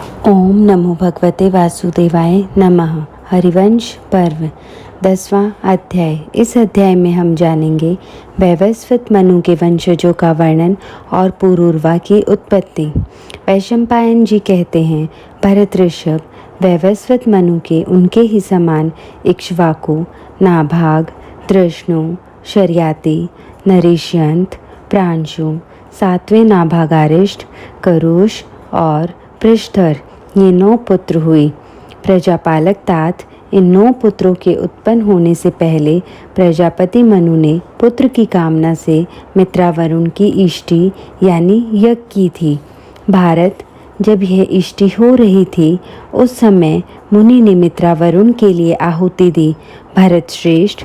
ओम नमो भगवते वासुदेवाय नमः। हरिवंश पर्व 10वां अध्याय। इस अध्याय में हम जानेंगे वैवस्वत मनु के वंशजों का वर्णन और पुरूरवा की उत्पत्ति। वैशंपायन जी कहते हैं, भरत ऋषभ, वैवस्वत मनु के उनके ही समान इक्ष्वाकु, नाभाग, तृष्णु, शर्याति, नरिष्यंत, प्रांशु, सातवें नाभागारिष्ट, करुष और पृष्ठर, ये 9 पुत्र हुई। प्रजापालक तात इन 9 पुत्रों के उत्पन्न होने से पहले प्रजापति मनु ने पुत्र की कामना से मित्रावरुण की इष्टि यानी यज्ञ की थी। भारत, जब यह इष्टि हो रही थी उस समय मुनि ने मित्रावरुण के लिए आहुति दी। भरत श्रेष्ठ,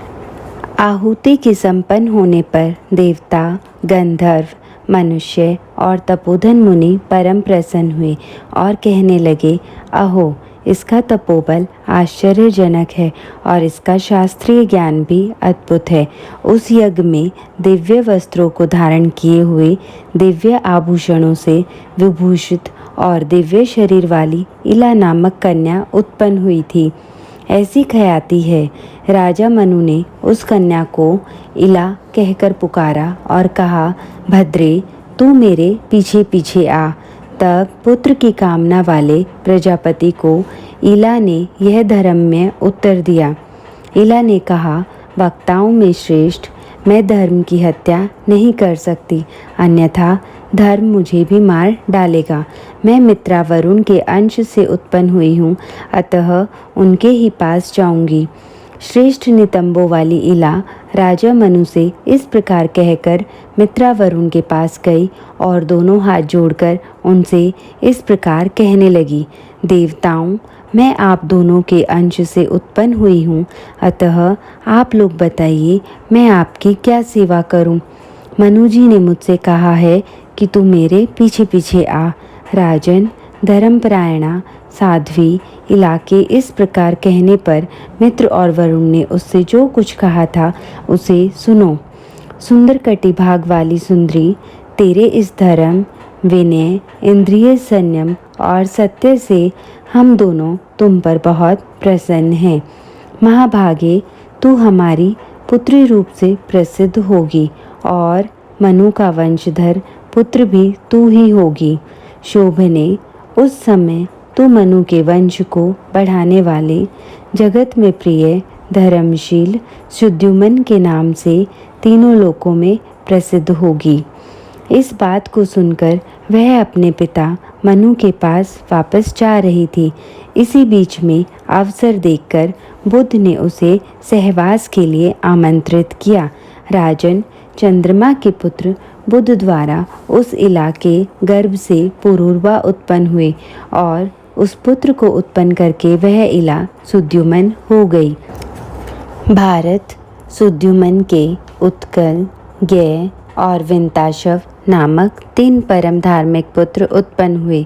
आहुति के संपन्न होने पर देवता, गंधर्व, मनुष्य और तपोधन मुनि परम प्रसन्न हुए और कहने लगे, अहो, इसका तपोबल आश्चर्यजनक है और इसका शास्त्रीय ज्ञान भी अद्भुत है। उस यज्ञ में दिव्य वस्त्रों को धारण किए हुए, दिव्य आभूषणों से विभूषित और दिव्य शरीर वाली इला नामक कन्या उत्पन्न हुई थी। ऐसी ख्याति है। राजा मनु ने उस कन्या को इला कहकर पुकारा और कहा, भद्रे, तू मेरे पीछे पीछे आ। तब पुत्र की कामना वाले प्रजापति को इला ने यह धर्ममय उत्तर दिया। इला ने कहा, वक्ताओं में श्रेष्ठ, मैं धर्म की हत्या नहीं कर सकती, अन्यथा धर्म मुझे भी मार डालेगा। मैं मित्रावरुण के अंश से उत्पन्न हुई हूँ, अतः उनके ही पास जाऊंगी। श्रेष्ठ नितंबों वाली इला राजा मनु से इस प्रकार कहकर मित्रावरुण के पास गई और दोनों हाथ जोड़कर उनसे इस प्रकार कहने लगी, देवताओं, मैं आप दोनों के अंश से उत्पन्न हुई हूँ, अतः आप लोग बताइए मैं आपकी क्या सेवा करूँ। मनु जी ने मुझसे कहा है कि तू मेरे पीछे पीछे आ। राजन, धर्मपरायणा साध्वी इला के इस प्रकार कहने पर मित्र और वरुण ने उससे जो कुछ कहा था उसे सुनो। सुंदर कटिभाग वाली सुंदरी, तेरे इस धर्म, विनय, इंद्रिय संयम और सत्य से हम दोनों तुम पर बहुत प्रसन्न हैं। महाभागे, तू हमारी पुत्री रूप से प्रसिद्ध होगी और मनु का वंशधर पुत्र भी तू ही होगी। शोभने, उस समय तू मनु के वंश को बढ़ाने वाले, जगत में प्रिय, धर्मशील शुद्युमन के नाम से तीनों लोकों में प्रसिद्ध होगी। इस बात को सुनकर वह अपने पिता मनु के पास वापस जा रही थी। इसी बीच में अवसर देखकर बुद्ध ने उसे सहवास के लिए आमंत्रित किया। राजन, चंद्रमा के पुत्र बुद्ध द्वारा उस इलाके गर्भ से पुरूरवा उत्पन्न हुए और उस पुत्र को उत्पन्न करके वह इला सुद्युमन हो गई। भारत, सुद्युमन के उत्कल, गय और विंताशव नामक 3 परम धार्मिक पुत्र उत्पन्न हुए।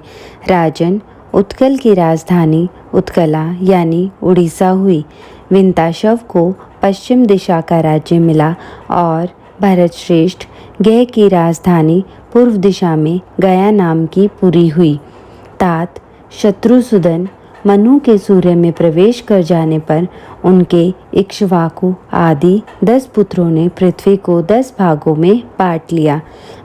राजन, उत्कल की राजधानी उत्कला यानी उड़ीसा हुई। विंताशव को पश्चिम दिशा का राज्य मिला और भरत श्रेष्ठ, गय की राजधानी पूर्व दिशा में गया नाम की पुरी हुई। तात शत्रुसूदन मनु के सूर्य में प्रवेश कर जाने पर उनके इक्ष्वाकु आदि 10 पुत्रों ने पृथ्वी को 10 भागों में बांट लिया।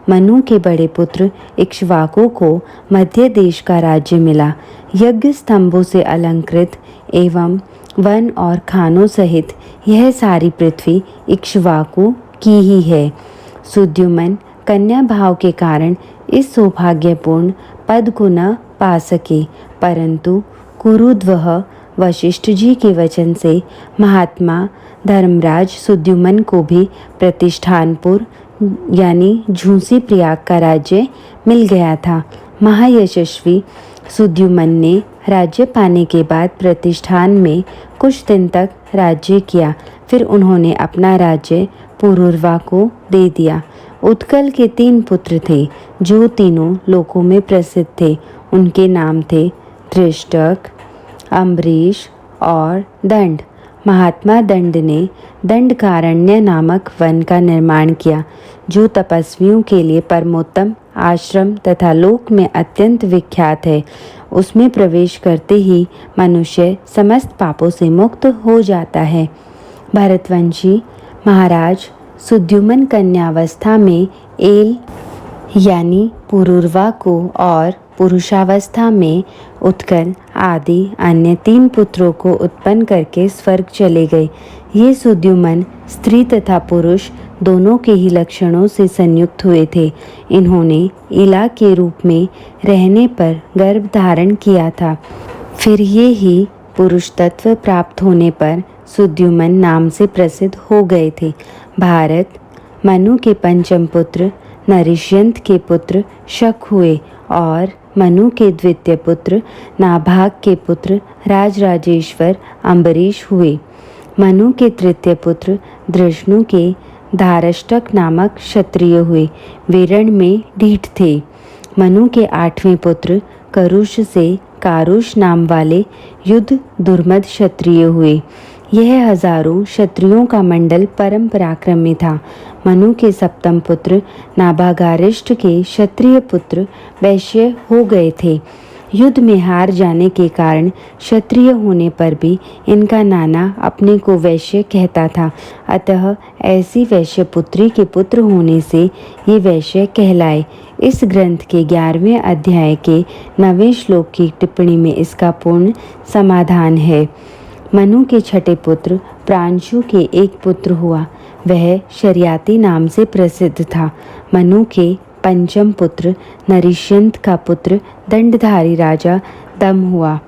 मनु के बड़े पुत्र इक्ष्वाकु को मध्य देश का राज्य मिला। यज्ञ स्तंभों से अलंकृत एवं वन और खानों सहित यह सारी पृथ्वी इक्ष्वाकु की ही है। सुद्युमन कन्या भाव के कारण इस सौभाग्यपूर्ण पद को न पा सके, परंतु कुरुद्वह वशिष्ठ जी के वचन से महात्मा धर्मराज सुद्युमन को भी प्रतिष्ठानपुर यानी झूसी प्रयाग का राज्य मिल गया था। महायशस्वी सुद्युमन ने राज्य पाने के बाद प्रतिष्ठान में कुछ दिन तक राज्य किया। फिर उन्होंने अपना राज्य पुरूरवा को दे दिया। उत्कल के 3 पुत्र थे जो तीनों लोकों में प्रसिद्ध थे। उनके नाम थे धृष्टक, अम्बरीश और दंड। महात्मा दंड ने दंडकारण्य नामक वन का निर्माण किया, जो तपस्वियों के लिए परमोत्तम आश्रम तथा लोक में अत्यंत विख्यात है। उसमें प्रवेश करते ही मनुष्य समस्त पापों से मुक्त हो जाता है। भरतवंशी महाराज सुद्युमन कन्यावस्था में एल यानी पुरूरवा को और पुरुषावस्था में उत्कल आदि अन्य 3 पुत्रों को उत्पन्न करके स्वर्ग चले गए। ये सुद्युमन स्त्री तथा पुरुष दोनों के ही लक्षणों से संयुक्त हुए थे। इन्होंने इला के रूप में रहने पर गर्भ धारण किया था। फिर ये ही पुरुष तत्व प्राप्त होने पर सुद्युमन नाम से प्रसिद्ध हो गए थे। भारत मनु के पंचम पुत्र नरिष्यंत के पुत्र शक हुए और मनु के द्वितीय पुत्र नाभाग के पुत्र राजराजेश्वर अम्बरीश हुए। मनु के तृतीय पुत्र धृष्णु के धारष्टक नामक क्षत्रिय हुए। वे रण में ढीठ थे। मनु के 8वें पुत्र करुष से कारुष नाम वाले युद्ध दुर्मद क्षत्रिय हुए। यह हजारों क्षत्रियों का मंडल परम पराक्रमी था। मनु के 7वें पुत्र नाभागारिष्ट के क्षत्रिय पुत्र वैश्य हो गए थे। युद्ध में हार जाने के कारण क्षत्रिय होने पर भी इनका नाना अपने को वैश्य कहता था। अतः ऐसी वैश्य पुत्री के पुत्र होने से ये वैश्य कहलाए। इस ग्रंथ के 11वें अध्याय के 9वें श्लोक की टिप्पणी में इसका पूर्ण समाधान है। मनु के 6ठे पुत्र प्रांशु के एक पुत्र हुआ। वह शर्याती नाम से प्रसिद्ध था। मनु के 5म पुत्र नरिष्यंत का पुत्र दंडधारी राजा दम हुआ।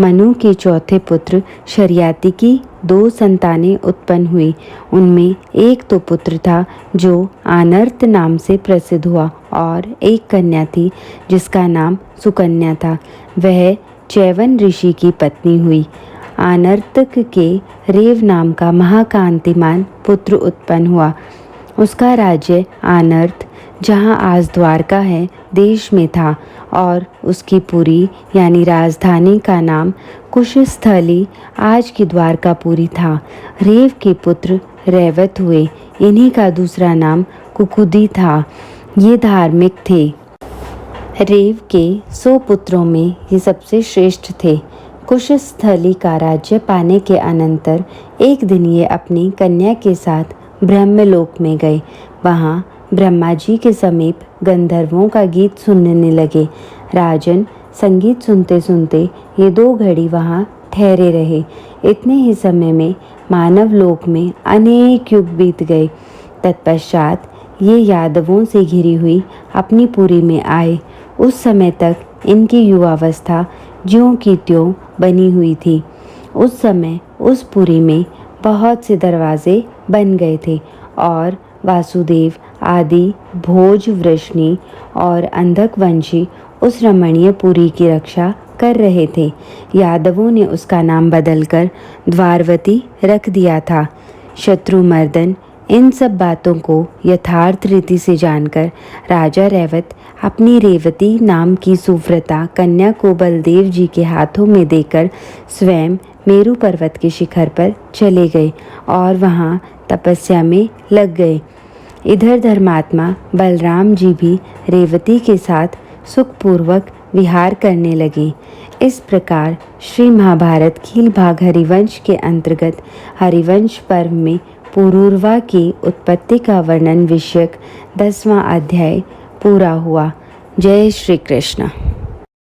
मनु के 4थे पुत्र शर्याती की 2 संतानें उत्पन्न हुई। उनमें एक तो पुत्र था जो आनर्त नाम से प्रसिद्ध हुआ और एक कन्या थी जिसका नाम सुकन्या था। वह चैवन ऋषि की पत्नी हुई। आनर्तक के रेव नाम का महाकांतिमान पुत्र उत्पन्न हुआ। उसका राज्य आनर्त, जहाँ आज द्वारका है, देश में था और उसकी पुरी यानी राजधानी का नाम कुशस्थली, आज की द्वारकापुरी था। रेव के पुत्र रैवत हुए। इन्हीं का दूसरा नाम कुकुदी था। ये धार्मिक थे। रेव के 100 पुत्रों में ये सबसे श्रेष्ठ थे। कुशस्थली का राज्य पाने के अनंतर एक दिन ये अपनी कन्या के साथ ब्रह्मलोक में गए। वहाँ ब्रह्मा जी के समीप गंधर्वों का गीत सुनने लगे। राजन संगीत सुनते सुनते ये 2 घड़ी वहाँ ठहरे रहे। इतने ही समय में मानव लोक में अनेक युग बीत गए। तत्पश्चात ये यादवों से घिरी हुई अपनी पुरी में आए। उस समय तक इनकी युवावस्था ज्यों की त्यों बनी हुई थी। उस समय उस पुरी में बहुत से दरवाजे बन गए थे और वासुदेव आदि भोज वृष्णि और अंधक वंशी उस रमणीय पुरी की रक्षा कर रहे थे। यादवों ने उसका नाम बदलकर द्वारवती रख दिया था। शत्रुमर्दन इन सब बातों को यथार्थ रीति से जानकर राजा रैवत अपनी रेवती नाम की सुव्रता कन्या को बलदेव जी के हाथों में देकर स्वयं मेरु पर्वत के शिखर पर चले गए और वहाँ तपस्या में लग गए। इधर धर्मात्मा बलराम जी भी रेवती के साथ सुखपूर्वक विहार करने लगे। इस प्रकार श्री महाभारत खील भाग हरिवंश के अंतर्गत हरिवंश पर्व में पुरूरवा की उत्पत्ति का वर्णन विषयक 10वां अध्याय पूरा हुआ। जय श्री कृष्ण।